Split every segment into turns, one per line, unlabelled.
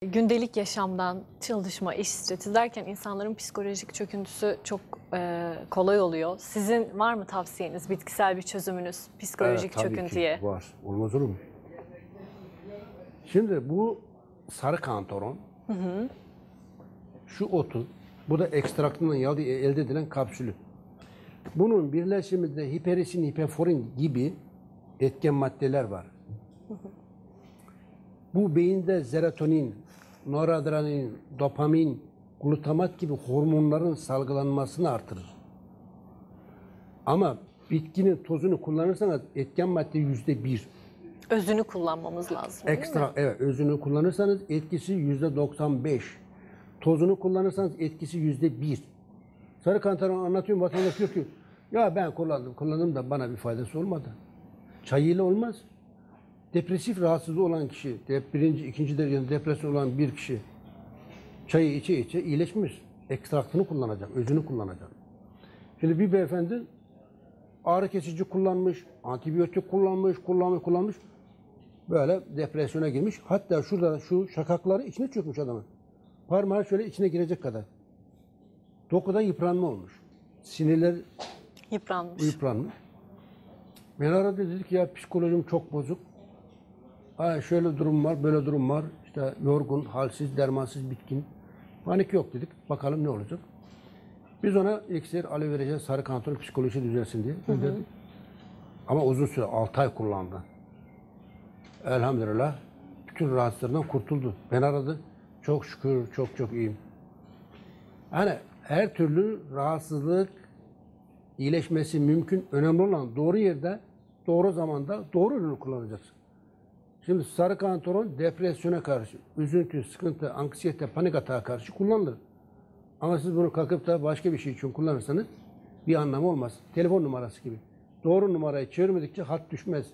Gündelik yaşamdan çalışma, iş stresi derken insanların psikolojik çöküntüsü çok kolay oluyor. Sizin var mı tavsiyeniz, bitkisel bir çözümünüz psikolojik
Tabii
çöküntüye?
ki var. Olmaz olur mu? Şimdi bu sarı kantaron, şu otu, bu da ekstraktından elde edilen kapsülü. Bunun birleşiminde hiperisin, hiperforin gibi etken maddeler var. Bu beyinde serotonin, noradrenalin, dopamin, glutamat gibi hormonların salgılanmasını artırır. Ama bitkinin tozunu kullanırsanız etken madde %1.
Özünü kullanmamız lazım, değil mi?
Ekstra, evet, özünü kullanırsanız etkisi %95. Tozunu kullanırsanız etkisi %1. Sarı kantaron anlatıyorum, vatandaş diyor ki ya ben kullandım da bana bir faydası olmadı. Çayıyla olmaz. Depresif rahatsızlığı olan kişi, birinci, ikinci derecede depresyon olan bir kişi çayı içe iyileşmiş. Ekstraktını kullanacak, özünü kullanacak. Şimdi bir beyefendi ağrı kesici kullanmış, antibiyotik kullanmış. Böyle depresyona girmiş. Hatta şurada şu şakakları içine çökmüş adamın. Parmağı şöyle içine girecek kadar. Dokuda yıpranma olmuş. Sinirler yıpranmış. Ben aradı, dedik ya psikolojim çok bozuk. Şöyle durum var, böyle durum var. İşte yorgun, halsiz, dermansız, bitkin. Panik yok dedik. Bakalım ne olacak. Biz ona iksir, aloe vera, sarı kantaron psikoloji düzelsin diye gönderdik. Ama uzun süre 6 ay kullandı. Elhamdülillah bütün rahatsızlarından kurtuldu. Ben aradı. Çok şükür çok iyiyim. Yani her türlü rahatsızlık iyileşmesi mümkün. Önemli olan doğru yerde, doğru zamanda doğru ürünü kullanacaksın. Şimdi sarı kantaron depresyona karşı, üzüntü, sıkıntı, anksiyete, panik atağa karşı kullanılır. Ama siz bunu kalkıp da başka bir şey için kullanırsanız bir anlamı olmaz. Telefon numarası gibi. Doğru numarayı çevirmedikçe hat düşmez.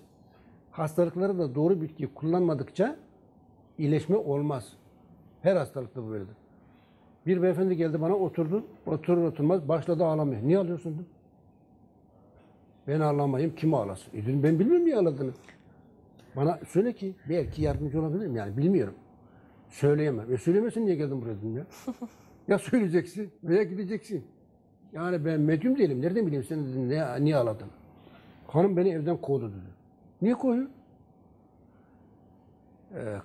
Hastalıkları da doğru bitkiyi kullanmadıkça iyileşme olmaz. Her hastalıkta bu böyledir. Bir beyefendi geldi bana, oturdu. Oturur oturmaz başladı ağlamaya. Niye ağlıyorsun dedim. Ben ağlamayayım, kim ağlasın? Dedim, ben bilmiyorum niye ağladığını. Bana söyle ki belki yardımcı olabilirim, yani bilmiyorum. Söyleyemem. Söylemesin niye geldin buraya dedim ya. Ya söyleyeceksin veya gideceksin. Yani ben medyum değilim. Nereden bileyim sen dedim, niye ağladın? Hanım beni evden kovdu dedi. Niye kovuyor?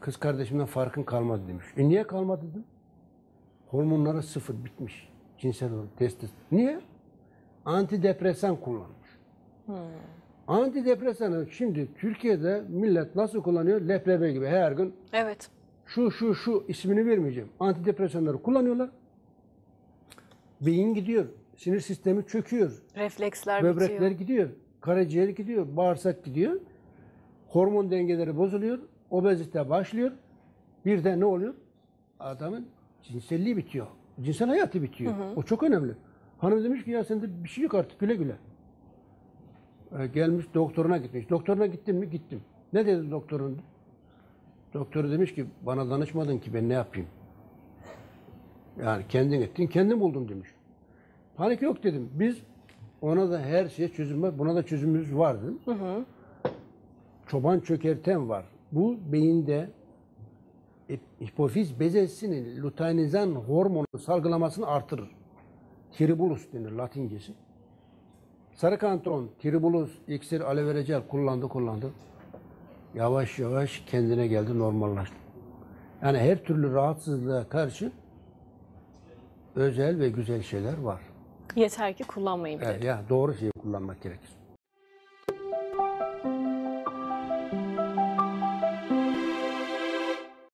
Kız kardeşimden farkın kalmadı demiş. Niye kalmadı dedim. Hormonları sıfır, bitmiş. Cinsel olarak testis. Niye? Antidepresan kullanmış. Antidepresanı şimdi Türkiye'de millet nasıl kullanıyor? Leblebe gibi her gün.
Evet.
Şu ismini vermeyeceğim. Antidepresanları kullanıyorlar. Beyin gidiyor. Sinir sistemi çöküyor.
Refleksler
böbrekler
bitiyor.
gidiyor. Karaciğer gidiyor. Bağırsak gidiyor. Hormon dengeleri bozuluyor. Obezite başlıyor. Birden ne oluyor? Adamın cinselliği bitiyor. Cinsel hayatı bitiyor. O çok önemli. Hanım demiş ki ya sende bir şey yok artık, güle güle. Gelmiş doktoruna gitmiş. Doktoruna gittin mi? Gittim. Ne dedi doktorun? Doktoru demiş ki bana danışmadın ki ben ne yapayım? Yani kendin ettin, kendin buldun demiş. Panik yok dedim. Biz ona da her şeye çözüm var. Buna da çözümümüz var dedim. Çoban çökerten var. Bu beyinde hipofiz bezesinin luteinizan hormonu salgılamasını artırır. Tribulus denir Latincesi. Sarı kantaron, tribulus, iksir, aloe vera gel kullandı. Yavaş yavaş kendine geldi, normallaştı. Yani her türlü rahatsızlığa karşı özel ve güzel şeyler var.
Yeter ki kullanmayın.
Evet, ya doğru şeyi kullanmak gerekir.